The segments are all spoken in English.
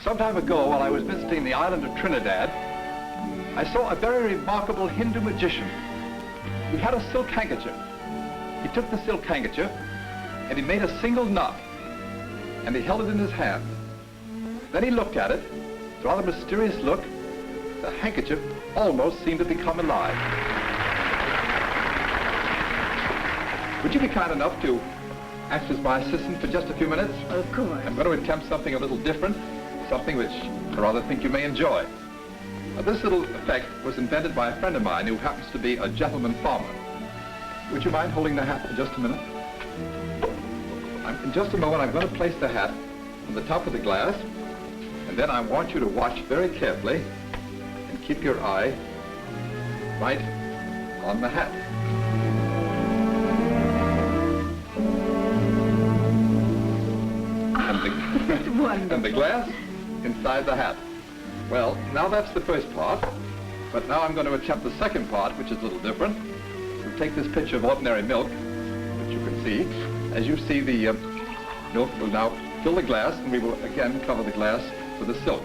Some time ago, while I was visiting the island of Trinidad, I saw a very remarkable Hindu magician. He had a silk handkerchief. He took the silk handkerchief and he made a single knot and he held it in his hand. Then he looked at it. It's a rather mysterious look. The handkerchief almost seemed to become alive. Would you be kind enough to act as my assistant for just a few minutes? Of course. I'm going to attempt something a little different, something which I rather think you may enjoy. This little effect was invented by a friend of mine who happens to be a gentleman farmer. Would you mind holding the hat for just a minute? In just a moment, I'm going to place the hat on the top of the glass, and then I want you to watch very carefully and keep your eye right on the hat. And the glass inside the hat. Well, now that's the first part, but now I'm going to attempt the second part, which is a little different. We'll take this pitcher of ordinary milk, which you can see. As you see, the milk will now fill the glass, and we will again cover the glass with the silk.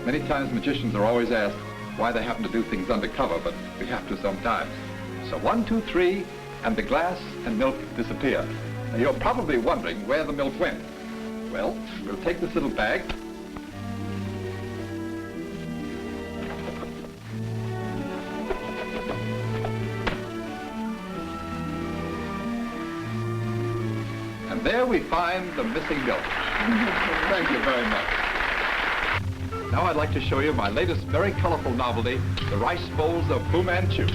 Many times magicians are always asked why they happen to do things undercover, but we have to sometimes. So 1, 2, 3, and the glass and milk disappear. Now you're probably wondering where the milk went. Well, we'll take this little bag. And there we find the missing milk. Thank you very much. Now I'd like to show you my latest very colorful novelty, the rice bowls of Manchu.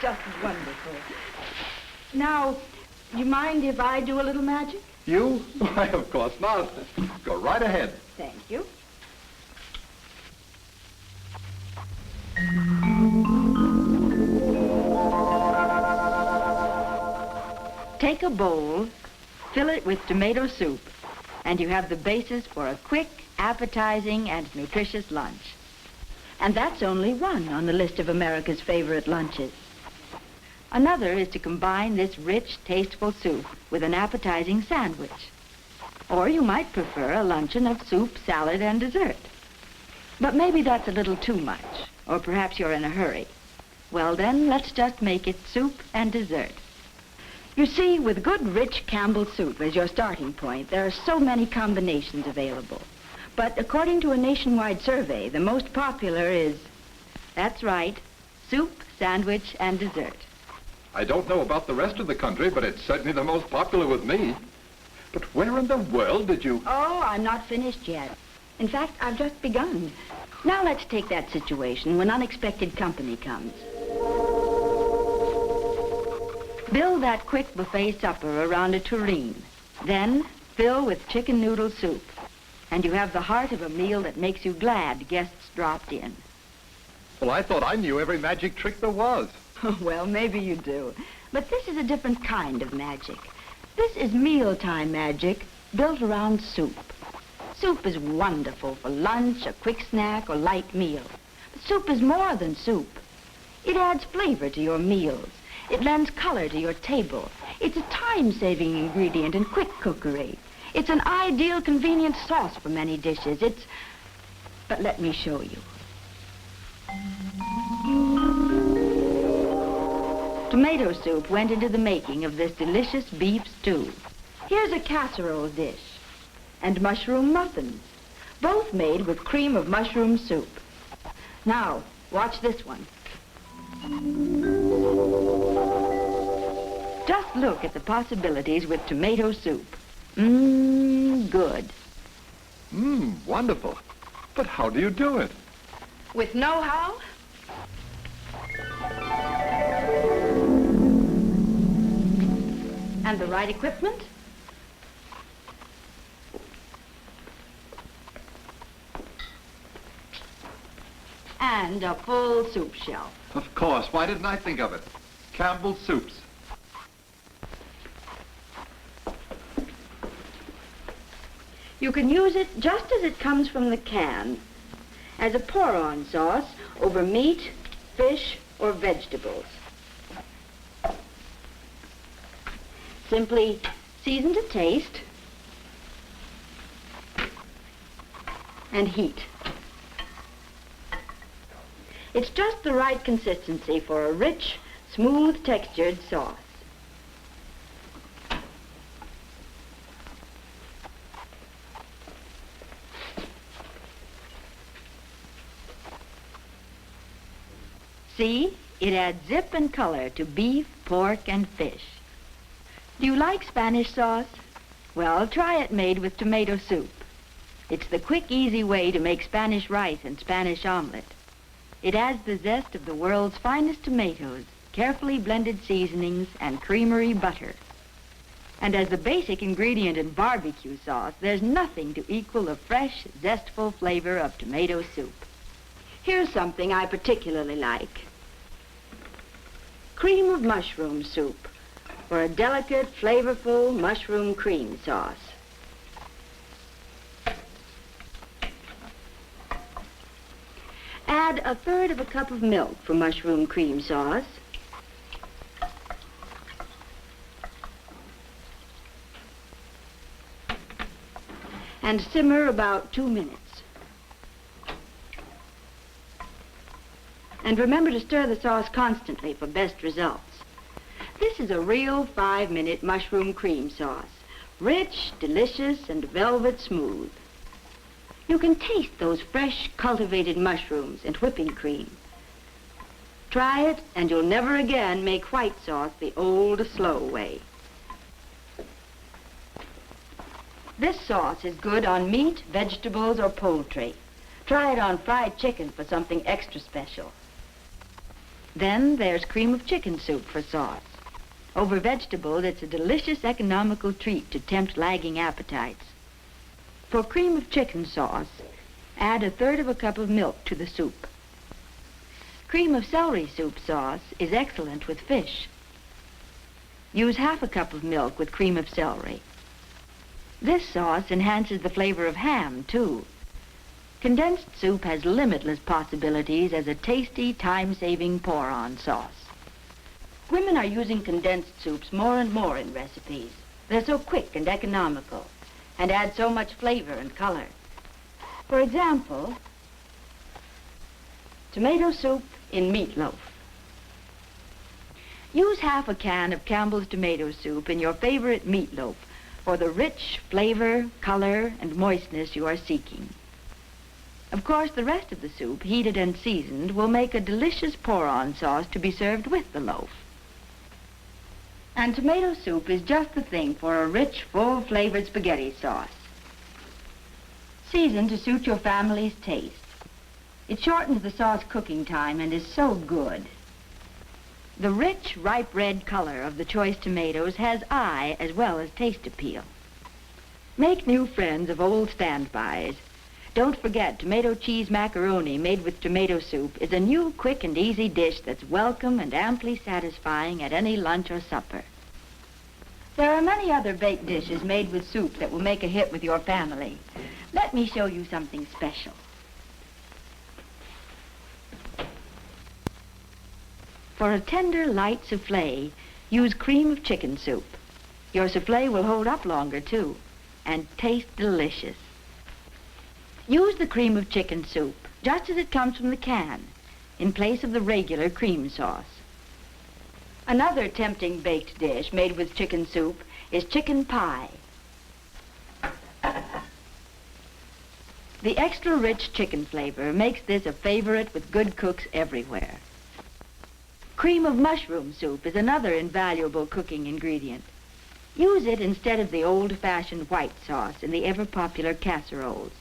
Just wonderful. Now, you mind if I do a little magic? You? Why, of course not. Go right ahead. Thank you. Take a bowl, fill it with tomato soup, and you have the basis for a quick, appetizing, and nutritious lunch. And that's only one on the list of America's favorite lunches. Another is to combine this rich, tasteful soup with an appetizing sandwich. Or you might prefer a luncheon of soup, salad, and dessert. But maybe that's a little too much, or perhaps you're in a hurry. Well then, let's just make it soup and dessert. You see, with good, rich Campbell soup as your starting point, there are so many combinations available. But according to a nationwide survey, the most popular is, that's right, soup, sandwich, and dessert. I don't know about the rest of the country, but it's certainly the most popular with me. But where in the world did you... Oh, I'm not finished yet. In fact, I've just begun. Now let's take that situation when unexpected company comes. Build that quick buffet supper around a tureen. Then fill with chicken noodle soup. And you have the heart of a meal that makes you glad guests dropped in. Well, I thought I knew every magic trick there was. Well, maybe you do. But this is a different kind of magic. This is mealtime magic built around soup. Soup is wonderful for lunch, a quick snack, or light meal. But soup is more than soup. It adds flavor to your meals. It lends color to your table. It's a time-saving ingredient in quick cookery. It's an ideal, convenient sauce for many dishes. But let me show you. Tomato soup went into the making of this delicious beef stew. Here's a casserole dish and mushroom muffins, both made with cream of mushroom soup. Now, watch this one. Just look at the possibilities with tomato soup. Good. Wonderful. But how do you do it? With know-how? And the right equipment? And a full soup shelf. Of course. Why didn't I think of it? Campbell Soups. You can use it just as it comes from the can, as a pour-on sauce over meat, fish, or vegetables. Simply season to taste and heat. It's just the right consistency for a rich, smooth textured sauce. See, it adds zip and color to beef, pork, and fish. Do you like Spanish sauce? Well, try it made with tomato soup. It's the quick, easy way to make Spanish rice and Spanish omelet. It adds the zest of the world's finest tomatoes, carefully blended seasonings, and creamery butter. And as the basic ingredient in barbecue sauce, there's nothing to equal the fresh, zestful flavor of tomato soup. Here's something I particularly like. Cream of mushroom soup, or a delicate, flavorful mushroom cream sauce. Add 1/3 cup of milk for mushroom cream sauce. And simmer about 2 minutes. And remember to stir the sauce constantly for best results. This is a real 5-minute mushroom cream sauce. Rich, delicious, and velvet smooth. You can taste those fresh, cultivated mushrooms and whipping cream. Try it, and you'll never again make white sauce the old, slow way. This sauce is good on meat, vegetables, or poultry. Try it on fried chicken for something extra special. Then there's cream of chicken soup for sauce. Over vegetables, it's a delicious, economical treat to tempt lagging appetites. For cream of chicken sauce, add 1/3 cup of milk to the soup. Cream of celery soup sauce is excellent with fish. Use 1/2 cup of milk with cream of celery. This sauce enhances the flavor of ham, too. Condensed soup has limitless possibilities as a tasty, time-saving pour-on sauce. Women are using condensed soups more and more in recipes. They're so quick and economical and add so much flavor and color. For example, tomato soup in meatloaf. Use 1/2 can of Campbell's tomato soup in your favorite meatloaf for the rich flavor, color, and moistness you are seeking. Of course, the rest of the soup, heated and seasoned, will make a delicious pour-on sauce to be served with the loaf. And tomato soup is just the thing for a rich, full-flavored spaghetti sauce. Season to suit your family's taste. It shortens the sauce cooking time and is so good. The rich, ripe red color of the choice tomatoes has eye as well as taste appeal. Make new friends of old standbys. Don't forget, tomato cheese macaroni made with tomato soup is a new, quick, and easy dish that's welcome and amply satisfying at any lunch or supper. There are many other baked dishes made with soup that will make a hit with your family. Let me show you something special. For a tender, light soufflé, use cream of chicken soup. Your soufflé will hold up longer, too, and taste delicious. Use the cream of chicken soup, just as it comes from the can, in place of the regular cream sauce. Another tempting baked dish made with chicken soup is chicken pie. The extra rich chicken flavor makes this a favorite with good cooks everywhere. Cream of mushroom soup is another invaluable cooking ingredient. Use it instead of the old-fashioned white sauce in the ever-popular casseroles.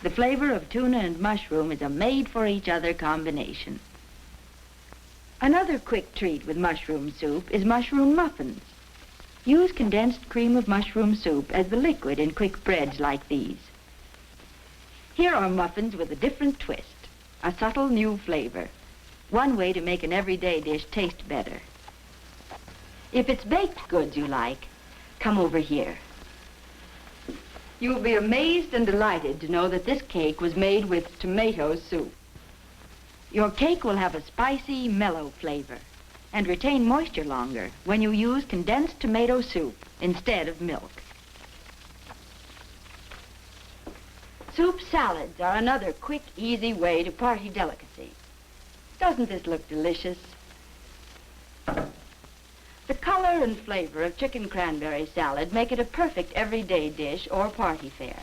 The flavor of tuna and mushroom is a made-for-each-other combination. Another quick treat with mushroom soup is mushroom muffins. Use condensed cream of mushroom soup as the liquid in quick breads like these. Here are muffins with a different twist, a subtle new flavor, one way to make an everyday dish taste better. If it's baked goods you like, come over here. You'll be amazed and delighted to know that this cake was made with tomato soup. Your cake will have a spicy, mellow flavor and retain moisture longer when you use condensed tomato soup instead of milk. Soup salads are another quick, easy way to party delicacy. Doesn't this look delicious? The color and flavor of chicken-cranberry salad make it a perfect everyday dish or party fare.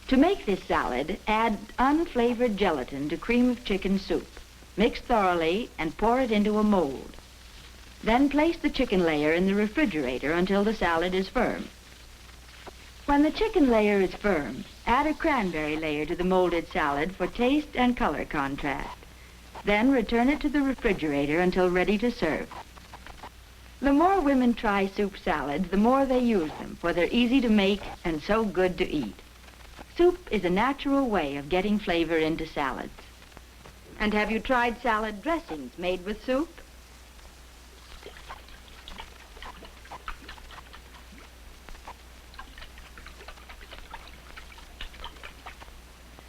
To make this salad, add unflavored gelatin to cream of chicken soup. Mix thoroughly and pour it into a mold. Then place the chicken layer in the refrigerator until the salad is firm. When the chicken layer is firm, add a cranberry layer to the molded salad for taste and color contrast. Then return it to the refrigerator until ready to serve. The more women try soup salads, the more they use them, for they're easy to make and so good to eat. Soup is a natural way of getting flavor into salads. And have you tried salad dressings made with soup?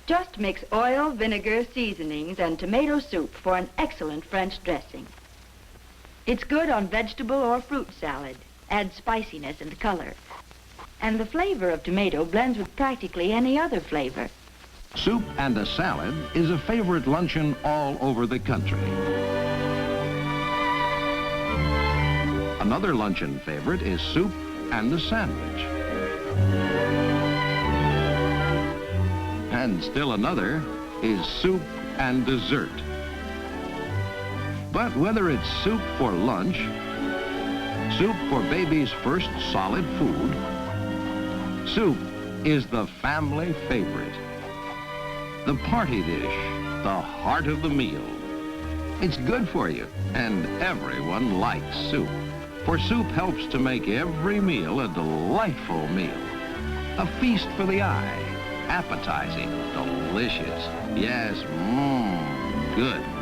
Just mix oil, vinegar, seasonings, and tomato soup for an excellent French dressing. It's good on vegetable or fruit salad, adds spiciness and color. And the flavor of tomato blends with practically any other flavor. Soup and a salad is a favorite luncheon all over the country. Another luncheon favorite is soup and a sandwich. And still another is soup and dessert. But whether it's soup for lunch, soup for baby's first solid food, soup is the family favorite. The party dish, the heart of the meal. It's good for you, and everyone likes soup. For soup helps to make every meal a delightful meal. A feast for the eye. Appetizing, delicious, yes, good.